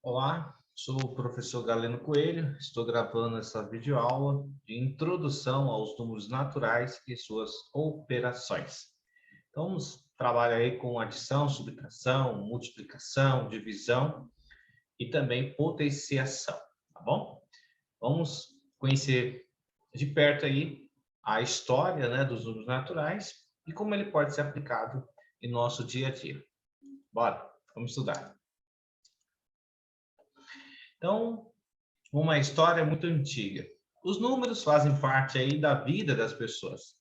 Olá, sou o professor Galeno Coelho, estou gravando essa videoaula de introdução aos números naturais e suas operações. Então, vamos trabalhar aí com adição, subtração, multiplicação, divisão e também potenciação, tá bom? Vamos conhecer de perto aí a história, né, dos números naturais e como ele pode ser aplicado em nosso dia a dia. Bora, vamos estudar. Então, uma história muito antiga. Os números fazem parte aí da vida das pessoas.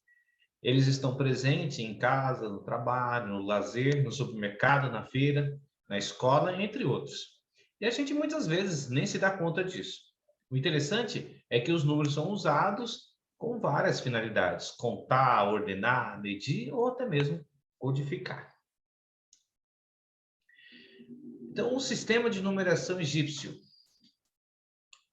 Eles estão presentes em casa, no trabalho, no lazer, no supermercado, na feira, na escola, entre outros. E a gente muitas vezes nem se dá conta disso. O interessante é que os números são usados com várias finalidades: contar, ordenar, medir ou até mesmo codificar. Então, o sistema de numeração egípcio.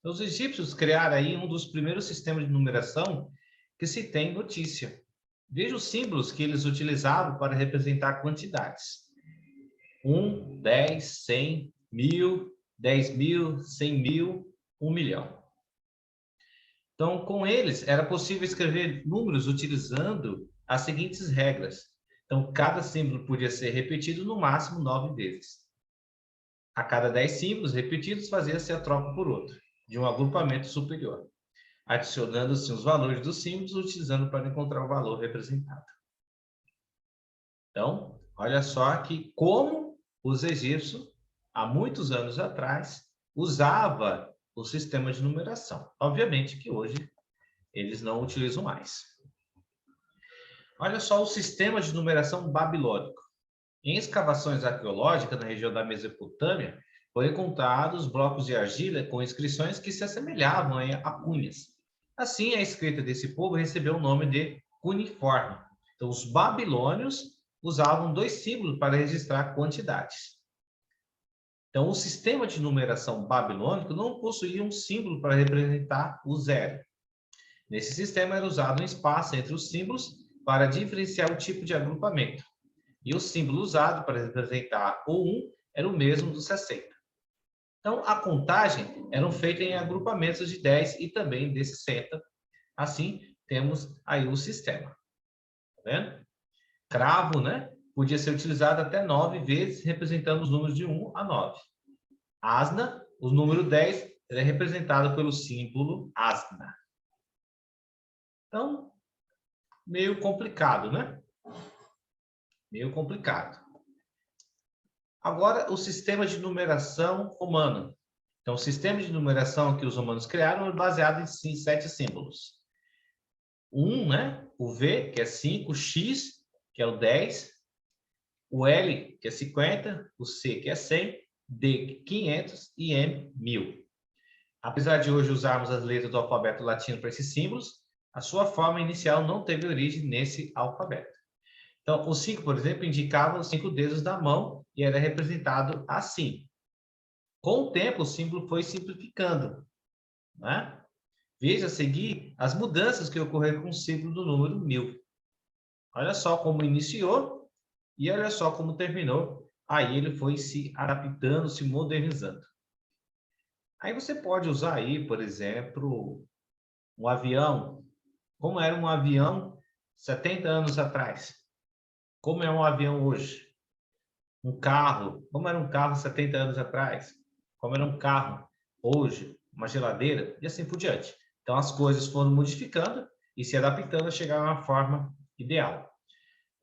Os egípcios criaram aí um dos primeiros sistemas de numeração que se tem notícia. Veja os símbolos que eles utilizavam para representar quantidades: 1, 10, 100, 1000, 10.000, 100.000, 1.000.000. Então, com eles, era possível escrever números utilizando as seguintes regras. Então, cada símbolo podia ser repetido no máximo 9 vezes. A cada 10 símbolos repetidos, fazia-se a troca por outro, de um agrupamento superior, adicionando-se os valores dos símbolos, utilizando para encontrar o valor representado. Então, olha só que como os egípcios, há muitos anos atrás, usava o sistema de numeração. Obviamente que hoje eles não utilizam mais. Olha só o sistema de numeração babilônico. Em escavações arqueológicas na região da Mesopotâmia, foram encontrados blocos de argila com inscrições que se assemelhavam a cunhas. Assim, a escrita desse povo recebeu o nome de cuneiforme. Então, os babilônios usavam 2 símbolos para registrar quantidades. Então, o sistema de numeração babilônico não possuía um símbolo para representar o zero. Nesse sistema era usado um espaço entre os símbolos para diferenciar o tipo de agrupamento. E o símbolo usado para representar o 1 era o mesmo do 60. Então, a contagem era feita em agrupamentos de 10 e também de 60. Assim, temos aí o sistema. Tá vendo? Cravo, né? Podia ser utilizado até 9 vezes, representando os números de 1 a 9. Asna, o número 10, é representado pelo símbolo asna. Então, meio complicado, né? Meio complicado. Agora, o sistema de numeração romano. Então, o sistema de numeração que os romanos criaram é baseado em 7 símbolos. 1, né? O V, que é 5, o X, que é o 10, o L, que é 50, o C, que é 100, D, 500 e M, 1000. Apesar de hoje usarmos as letras do alfabeto latino para esses símbolos, a sua forma inicial não teve origem nesse alfabeto. Então, o 5, por exemplo, indicava os 5 dedos da mão e era representado assim. Com o tempo, o símbolo foi simplificando, né? Veja a seguir as mudanças que ocorreram com o símbolo do número 1000. Olha só como iniciou e olha só como terminou. Aí ele foi se adaptando, se modernizando. Aí você pode usar aí, por exemplo, um avião. Como era um avião 70 anos atrás? Como é um avião hoje? Um carro. Como era um carro 70 anos atrás? Como era um carro hoje? Uma geladeira? E assim por diante. Então, as coisas foram modificando e se adaptando a chegar a uma forma ideal.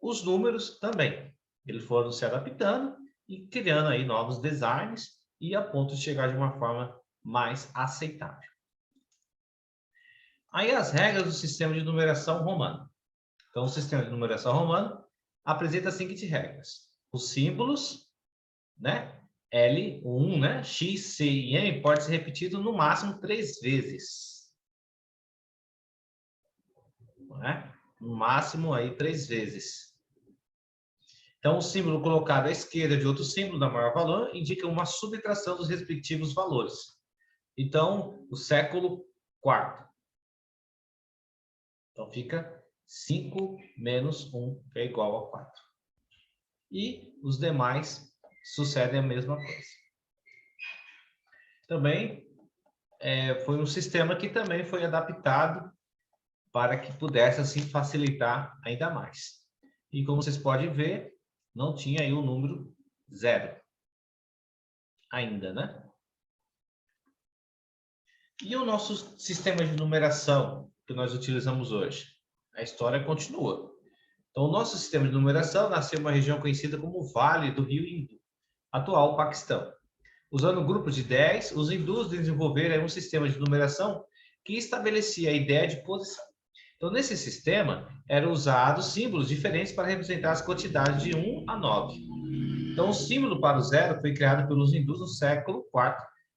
Os números também. Eles foram se adaptando e criando aí novos designs e a ponto de chegar de uma forma mais aceitável. Aí as regras do sistema de numeração romano. Então, o sistema de numeração romano apresenta as seguintes regras. Os símbolos, né? L, 1, né? X, C e M pode ser repetido no máximo 3 vezes. Né? No máximo aí 3 vezes. Então, o símbolo colocado à esquerda de outro símbolo da maior valor indica uma subtração dos respectivos valores. Então, o século IV. Então, fica 5 menos 1, que é igual a 4. E os demais sucedem a mesma coisa. também foi um sistema que também foi adaptado para que pudesse assim facilitar ainda mais. E como vocês podem ver, não tinha aí o número 0 ainda, né? E o nosso sistema de numeração que nós utilizamos hoje? A história continua. Então, o nosso sistema de numeração nasceu em uma região conhecida como Vale do Rio Indo, atual Paquistão. Usando grupos de 10, os hindus desenvolveram um sistema de numeração que estabelecia a ideia de posição. Então, nesse sistema, eram usados símbolos diferentes para representar as quantidades de 1 a 9. Então, o símbolo para o 0 foi criado pelos hindus no século IV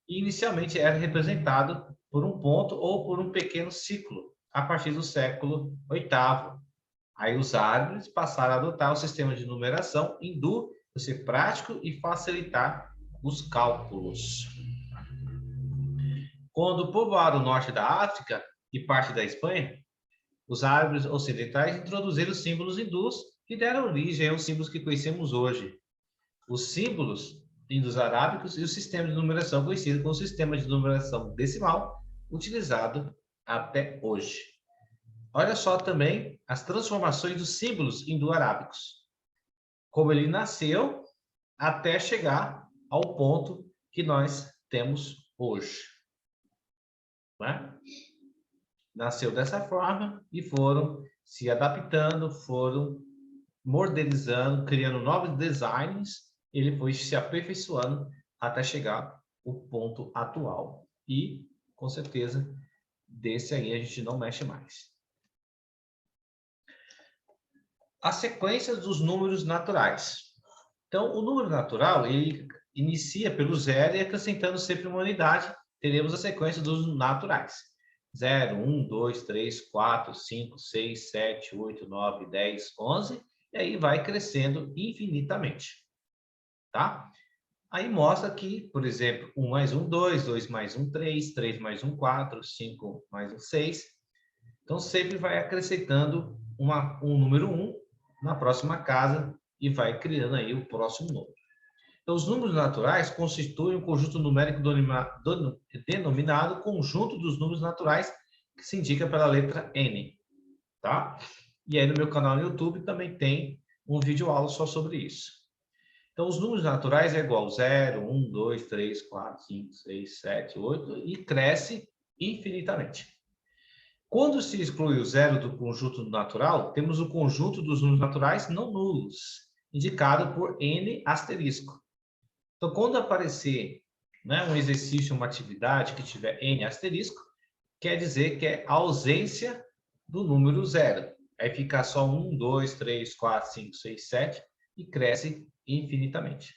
e inicialmente era representado por um ponto ou por um pequeno círculo, a partir do século VIII. Aí os árabes passaram a adotar o sistema de numeração hindu para ser prático e facilitar os cálculos. Quando povoaram o norte da África e parte da Espanha, os árabes ocidentais introduziram os símbolos hindus que deram origem aos símbolos que conhecemos hoje. Os símbolos indo-arábicos e o sistema de numeração conhecido como sistema de numeração decimal, utilizado até hoje. Olha só também as transformações dos símbolos indo-arábicos. Como ele nasceu até chegar ao ponto que nós temos hoje. Né? Nasceu dessa forma e foram se adaptando, foram modernizando, criando novos designs. Ele foi se aperfeiçoando até chegar ao ponto atual. E, com certeza, desse aí a gente não mexe mais. A sequência dos números naturais. Então, o número natural, ele inicia pelo 0 e acrescentando sempre uma unidade, teremos a sequência dos naturais. 0, 1, 2, 3, 4, 5, 6, 7, 8, 9, 10, 11, e aí vai crescendo infinitamente. Tá? Aí mostra que, por exemplo, 1 mais 1, 2, 2 mais 1, 3, 3 mais 1, 4, 5 mais 1, 6. Então, sempre vai acrescentando um número 1 na próxima casa e vai criando aí o próximo número. Então, os números naturais constituem um conjunto numérico denominado conjunto dos números naturais, que se indica pela letra N. Tá? E aí no meu canal no YouTube também tem um vídeo aula só sobre isso. Então, os números naturais é igual 0, 1, 2, 3, 4, 5, 6, 7, 8 e cresce infinitamente. Quando se exclui o 0 do conjunto natural, temos o conjunto dos números naturais não nulos, indicado por N asterisco. Então, quando aparecer um exercício, uma atividade que tiver N asterisco, quer dizer que é a ausência do número 0. Aí fica só 1, 2, 3, 4, 5, 6, 7 e cresce infinitamente.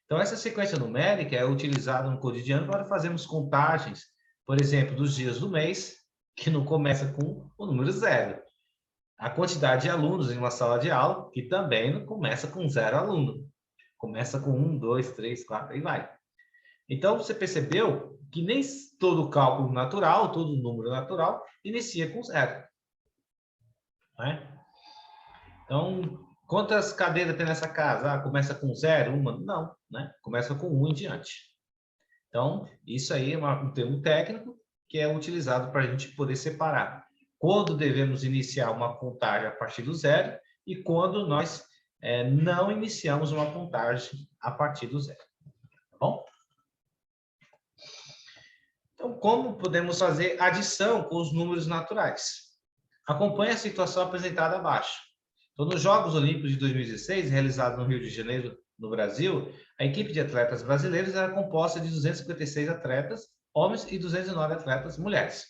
Então, essa sequência numérica é utilizada no cotidiano para fazermos contagens, por exemplo, dos dias do mês, que não começa com o número 0. A quantidade de alunos em uma sala de aula, que também não começa com 0 aluno. Começa com 1, 2, 3, 4 e vai. Então, você percebeu que nem todo cálculo natural, todo número natural, inicia com 0. Né? Então, quantas cadeiras tem nessa casa? Começa com 0, uma? Não, né? Começa com 1 em diante. Então, isso aí é um termo técnico que é utilizado para a gente poder separar quando devemos iniciar uma contagem a partir do 0 e quando nós não iniciamos uma contagem a partir do 0. Tá bom? Então, como podemos fazer adição com os números naturais? Acompanhe a situação apresentada abaixo. Então, nos Jogos Olímpicos de 2016, realizados no Rio de Janeiro, no Brasil, a equipe de atletas brasileiros era composta de 256 atletas, homens, e 209 atletas, mulheres.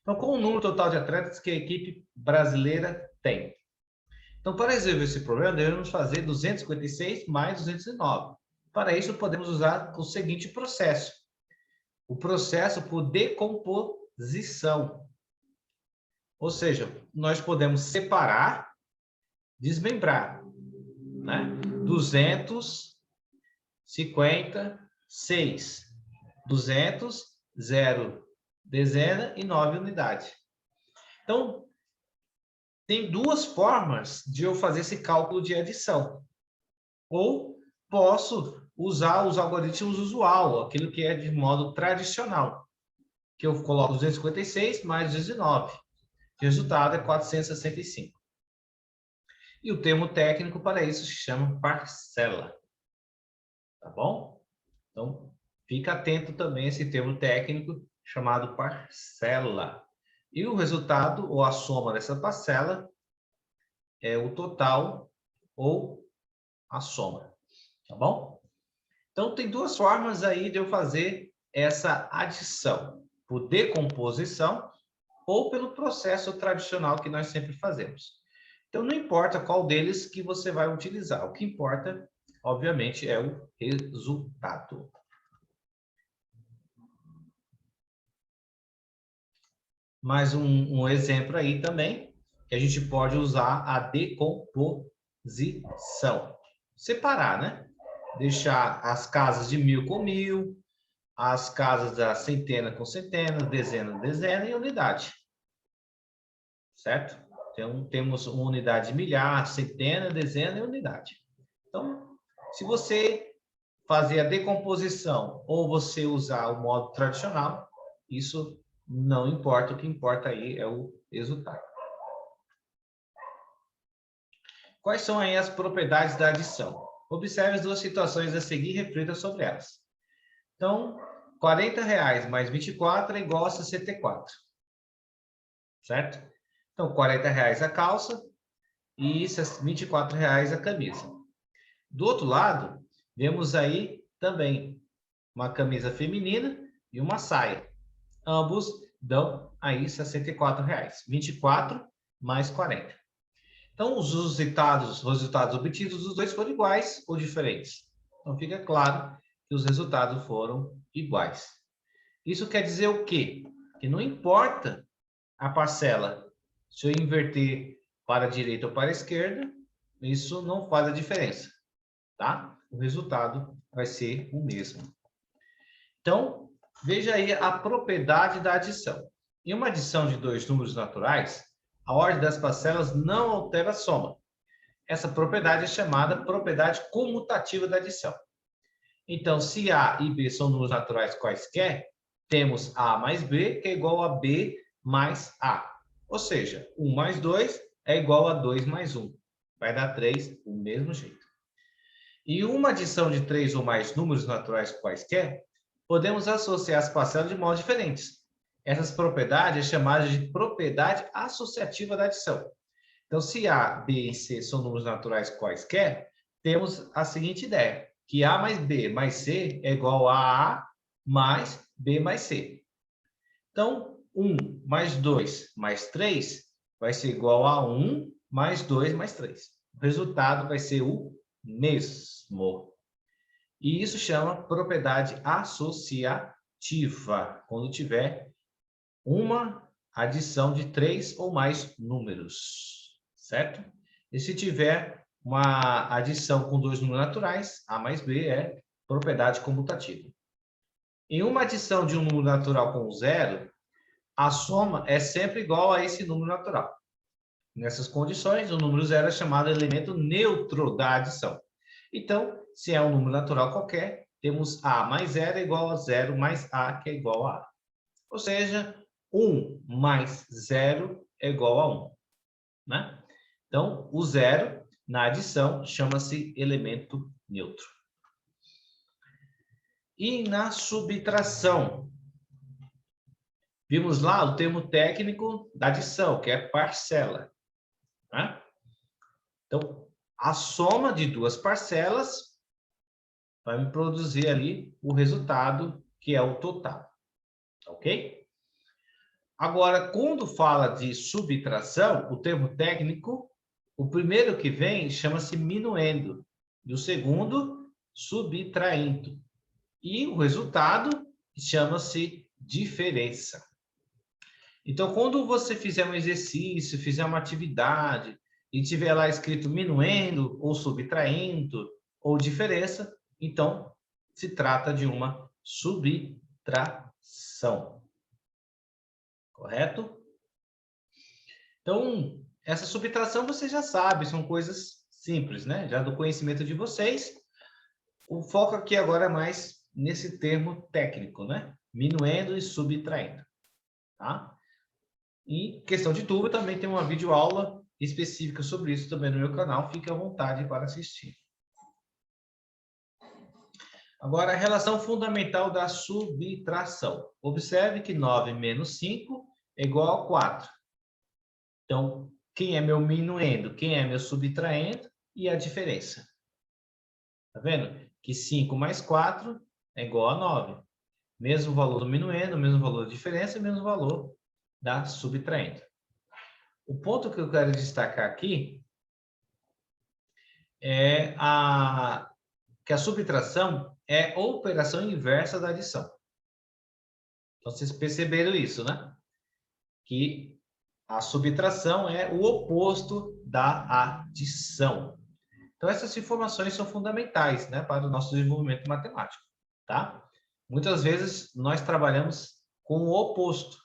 Então, qual o número total de atletas que a equipe brasileira tem? Então, para resolver esse problema, devemos fazer 256 mais 209. Para isso, podemos usar o seguinte processo. O processo por decomposição. Ou seja, nós podemos separar, desmembrar, né? 256. 200, 0, dezena e 9 unidades. Então, tem duas formas de eu fazer esse cálculo de adição. Ou posso usar os algoritmos usual, aquilo que é de modo tradicional, que eu coloco 256 mais 19. O resultado é 465. E o termo técnico para isso se chama parcela. Tá bom? Então, fica atento também a esse termo técnico chamado parcela. E o resultado, ou a soma dessa parcela, é o total ou a soma. Tá bom? Então, tem duas formas aí de eu fazer essa adição. Por decomposição ou pelo processo tradicional que nós sempre fazemos. Então, não importa qual deles que você vai utilizar. O que importa, obviamente, é o resultado. Mais um exemplo aí também, que a gente pode usar a decomposição. Separar, né? Deixar as casas de 1000 com 1000, as casas da centena com centena, dezena, dezena e unidade. Certo? Então, temos uma unidade de milhar, centena, dezena e unidade. Então, se você fazer a decomposição ou você usar o modo tradicional, isso não importa, o que importa aí é o resultado. Quais são aí as propriedades da adição? Observe as duas situações a seguir e reflita sobre elas. Então, R$40 mais 24 é igual a 64. Certo? Então, R$40 a calça e R$24 a camisa. Do outro lado, vemos aí também uma camisa feminina e uma saia. Ambos dão aí R$64. 24 mais 40. Então, os resultados obtidos dos dois foram iguais ou diferentes. Então, fica claro que os resultados foram iguais. Isso quer dizer o quê? Que não importa a parcela. Se eu inverter para a direita ou para a esquerda, isso não faz a diferença, tá? O resultado vai ser o mesmo. Então, veja aí a propriedade da adição. Em uma adição de dois números naturais, a ordem das parcelas não altera a soma. Essa propriedade é chamada propriedade comutativa da adição. Então, se A e B são números naturais quaisquer, temos A mais B, que é igual a B mais A. Ou seja, 1 mais 2 é igual a 2 mais 1. Vai dar 3 do mesmo jeito. E uma adição de 3 ou mais números naturais quaisquer, podemos associar as parcelas de modos diferentes. Essas propriedades é chamada de propriedade associativa da adição. Então, se A, B e C são números naturais quaisquer, temos a seguinte ideia, que A mais B mais C é igual a A mais B mais C. Então, 1 mais 2 mais 3 vai ser igual a 1 mais 2 mais 3. O resultado vai ser o mesmo. E isso chama propriedade associativa, quando tiver uma adição de 3 ou mais números, certo? E se tiver uma adição com dois números naturais, A mais B é propriedade comutativa. Em uma adição de um número natural com zero, a soma é sempre igual a esse número natural. Nessas condições, o número zero é chamado elemento neutro da adição. Então, se é um número natural qualquer, temos A mais zero é igual a zero mais A, que é igual a A. Ou seja, 1 mais 0 é igual a 1. Né? Então, o zero, na adição, chama-se elemento neutro. E na subtração, vimos lá o termo técnico da adição, que é parcela. Né? Então, a soma de duas parcelas vai me produzir ali o resultado, que é o total. Ok? Agora, quando fala de subtração, o termo técnico, o primeiro que vem chama-se minuendo, e o segundo, subtraindo. E o resultado chama-se diferença. Então, quando você fizer um exercício, fizer uma atividade, e tiver lá escrito minuendo, ou subtraindo, ou diferença, então se trata de uma subtração. Correto? Então, essa subtração você já sabe, são coisas simples, né? Já do conhecimento de vocês. O foco aqui agora é mais nesse termo técnico, né? Minuendo e subtraindo, tá? E questão de dúvida, também tem uma videoaula específica sobre isso também no meu canal. Fique à vontade para assistir. Agora, a relação fundamental da subtração. Observe que 9 menos 5 é igual a 4. Então, quem é meu minuendo, quem é meu subtraendo e a diferença. Tá vendo? Que 5 mais 4 é igual a 9. Mesmo valor do minuendo, mesmo valor da diferença, mesmo valor da subtraendo. O ponto que eu quero destacar aqui é que a subtração é a operação inversa da adição. Então, vocês perceberam isso, né? Que a subtração é o oposto da adição. Então, essas informações são fundamentais, né, para o nosso desenvolvimento matemático, tá? Muitas vezes, nós trabalhamos com o oposto,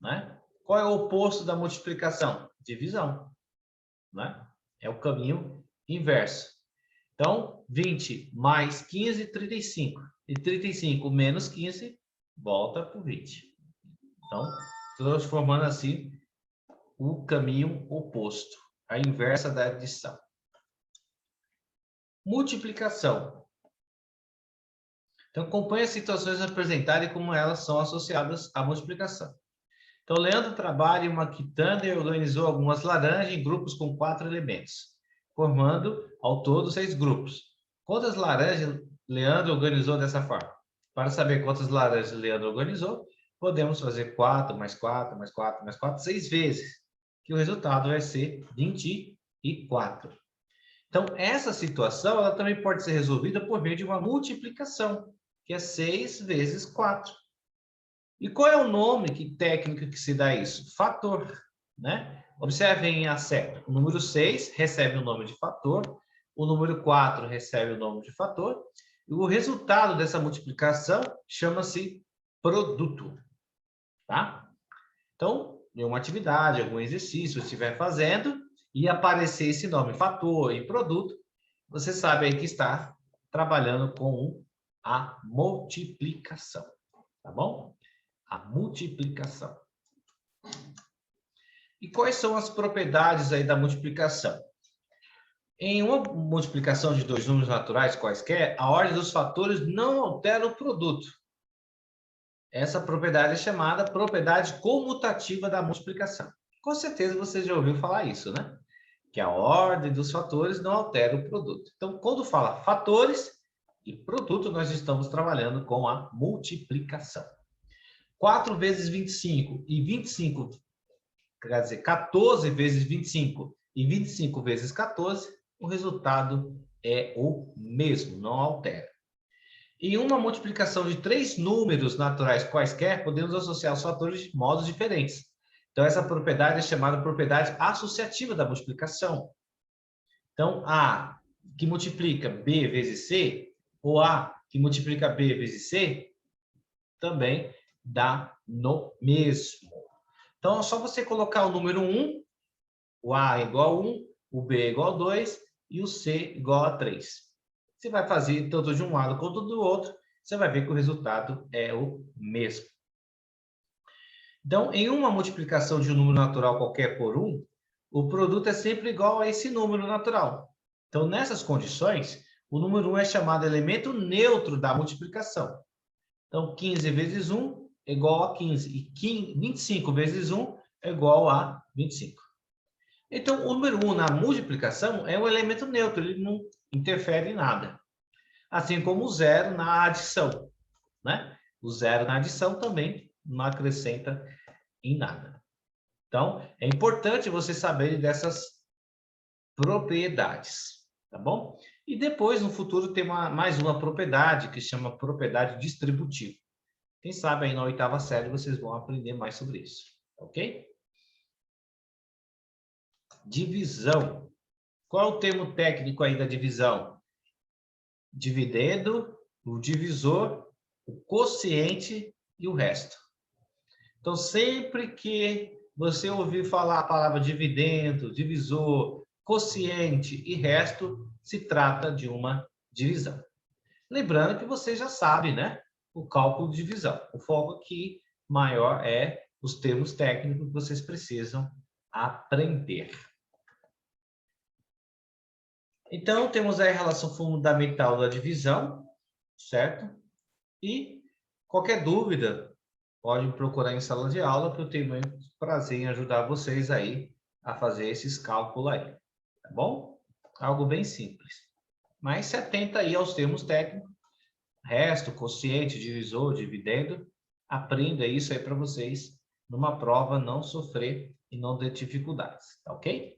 né? Qual é o oposto da multiplicação? Divisão, né? É o caminho inverso. Então, 20 mais 15, 35. E 35 menos 15, volta para o 20. Então, transformando assim o caminho oposto, a inversa da adição. Multiplicação. Então, acompanhe as situações apresentadas e como elas são associadas à multiplicação. Então, Leandro trabalha em uma quitanda e organizou algumas laranjas em grupos com 4 elementos, formando, ao todo, 6 grupos. Quantas laranjas Leandro organizou dessa forma? Para saber quantas laranjas Leandro organizou, podemos fazer 4 mais 4 mais 4 mais 4, 6 vezes, que o resultado vai ser 24. Então, essa situação ela também pode ser resolvida por meio de uma multiplicação, que é 6 vezes 4. E qual é o nome técnico que se dá isso? Fator, né? Observem a seta. O número 6 recebe o nome de fator, o número 4 recebe o nome de fator, e o resultado dessa multiplicação chama-se produto, tá? Então, em uma atividade, algum exercício, estiver fazendo, e aparecer esse nome, fator e produto, você sabe aí que está trabalhando com a multiplicação, tá bom? A multiplicação. E quais são as propriedades aí da multiplicação? Em uma multiplicação de dois números naturais quaisquer, a ordem dos fatores não altera o produto. Essa propriedade é chamada propriedade comutativa da multiplicação. Com certeza você já ouviu falar isso, né? Que a ordem dos fatores não altera o produto. Então, quando fala fatores e produto, nós estamos trabalhando com a multiplicação. 4 vezes 25 e 25, quer dizer, 14 vezes 25 e 25 vezes 14, o resultado é o mesmo, não altera. Em uma multiplicação de 3 números naturais quaisquer, podemos associar os fatores de modos diferentes. Então, essa propriedade é chamada propriedade associativa da multiplicação. Então, A que multiplica B vezes C, ou A que multiplica B vezes C, também dá no mesmo. Então, é só você colocar o número 1, o A é igual a 1, o B é igual a 2 e o C igual a 3. Você vai fazer tanto de um lado quanto do outro, você vai ver que o resultado é o mesmo. Então, em uma multiplicação de um número natural qualquer por 1, o produto é sempre igual a esse número natural. Então, nessas condições, o número 1 é chamado elemento neutro da multiplicação. Então, 15 vezes 1 é igual a 15. E 25 vezes 1 é igual a 25. Então, o número 1 na multiplicação é um elemento neutro, ele não interfere em nada. Assim como o zero na adição, né? O zero na adição também não acrescenta em nada. Então, é importante você saber dessas propriedades, tá bom? E depois, no futuro, tem mais uma propriedade que se chama propriedade distributiva. Quem sabe aí na 8ª série vocês vão aprender mais sobre isso, ok? Divisão. Qual é o termo técnico aí da divisão? Dividendo, o divisor, o quociente e o resto. Então, sempre que você ouvir falar a palavra dividendo, divisor, quociente e resto, se trata de uma divisão. Lembrando que você já sabe, né? O cálculo de divisão. O foco aqui maior é os termos técnicos que vocês precisam aprender. Então, temos aí a relação fundamental da divisão, certo? E qualquer dúvida, pode me procurar em sala de aula, que eu tenho muito prazer em ajudar vocês aí a fazer esses cálculos aí, tá bom? Algo bem simples. Mas se atenta aí aos termos técnicos, resto, quociente, divisor, dividendo, aprenda isso aí para vocês, numa prova, não sofrer e não ter dificuldades, tá ok?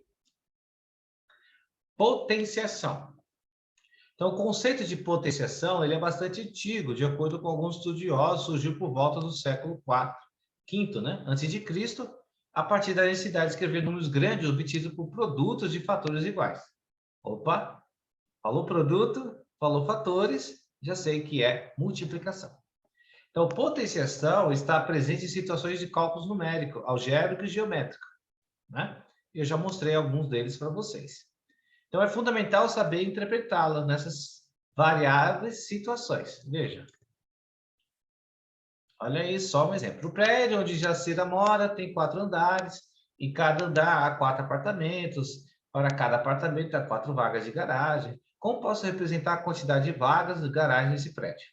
Potenciação. Então, o conceito de potenciação ele é bastante antigo, de acordo com alguns estudiosos, surgiu por volta do século V, né, antes de Cristo, a partir da necessidade de escrever números grandes obtidos por produtos de fatores iguais. Opa, falou produto, falou fatores, já sei que é multiplicação. Então, potenciação está presente em situações de cálculos numéricos, algébrico e geométrico, né? Eu já mostrei alguns deles para vocês. Então, é fundamental saber interpretá-la nessas variáveis situações. Veja. Olha aí só um exemplo. O prédio onde Jacira mora tem 4 andares. Em cada andar há 4 apartamentos. Para cada apartamento há 4 vagas de garagem. Como posso representar a quantidade de vagas de garagem nesse prédio?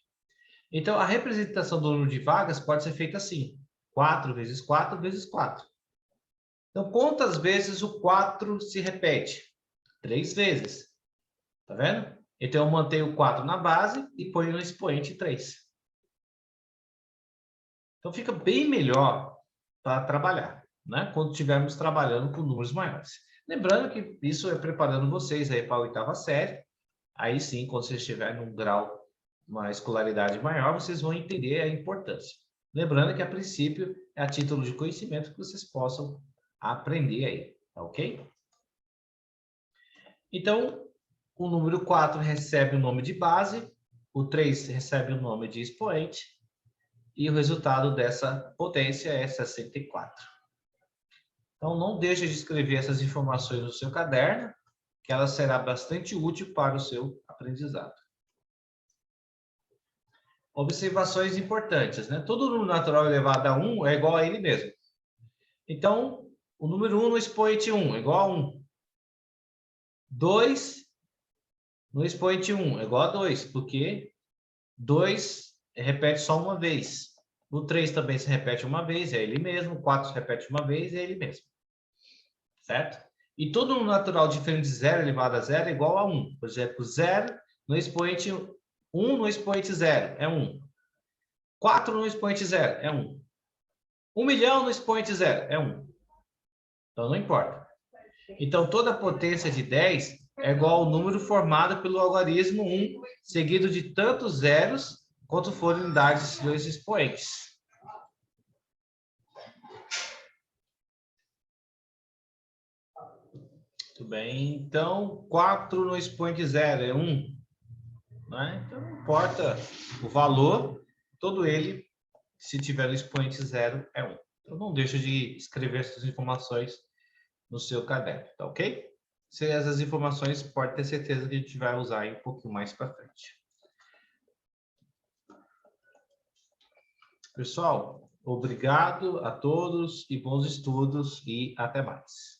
Então, a representação do número de vagas pode ser feita assim. 4 vezes 4 vezes 4. Então, quantas vezes o 4 se repete? 3 vezes. Tá vendo? Então, eu mantenho o 4 na base e ponho no expoente 3. Então, fica bem melhor para trabalhar, né? Quando estivermos trabalhando com números maiores. Lembrando que isso é preparando vocês aí para a 8ª série. Aí sim, quando vocês estiverem num grau, uma escolaridade maior, vocês vão entender a importância. Lembrando que, a princípio, é a título de conhecimento que vocês possam aprender aí, tá ok? Então, o número 4 recebe o nome de base, o 3 recebe o nome de expoente, e o resultado dessa potência é 64. Então, não deixe de escrever essas informações no seu caderno, que ela será bastante útil para o seu aprendizado. Observações importantes, né? Todo número natural elevado a 1 é igual a ele mesmo. Então, o número 1 no expoente 1 é igual a 1. 2 no expoente 1 é igual a 2, porque 2 repete só uma vez. O 3 também se repete uma vez, é ele mesmo. O 4 se repete uma vez, é ele mesmo. Certo? E todo número natural diferente de 0 elevado a 0 é igual a 1. Por exemplo, 0 no expoente 1 no expoente 0 é 1. 4 no expoente 0 é 1. 1 milhão no expoente 0 é 1. Então, não importa. Então, toda potência de 10 é igual ao número formado pelo algarismo 1, seguido de tantos zeros quanto forem unidades dos expoentes. Muito bem. Então, 4 no expoente 0 é 1. Né? Então, não importa o valor, todo ele, se tiver no expoente 0, é 1. Então, não deixa de escrever essas informações no seu caderno, tá ok? Essas informações, pode ter certeza que a gente vai usar aí um pouquinho mais para frente. Pessoal, obrigado a todos e bons estudos e até mais.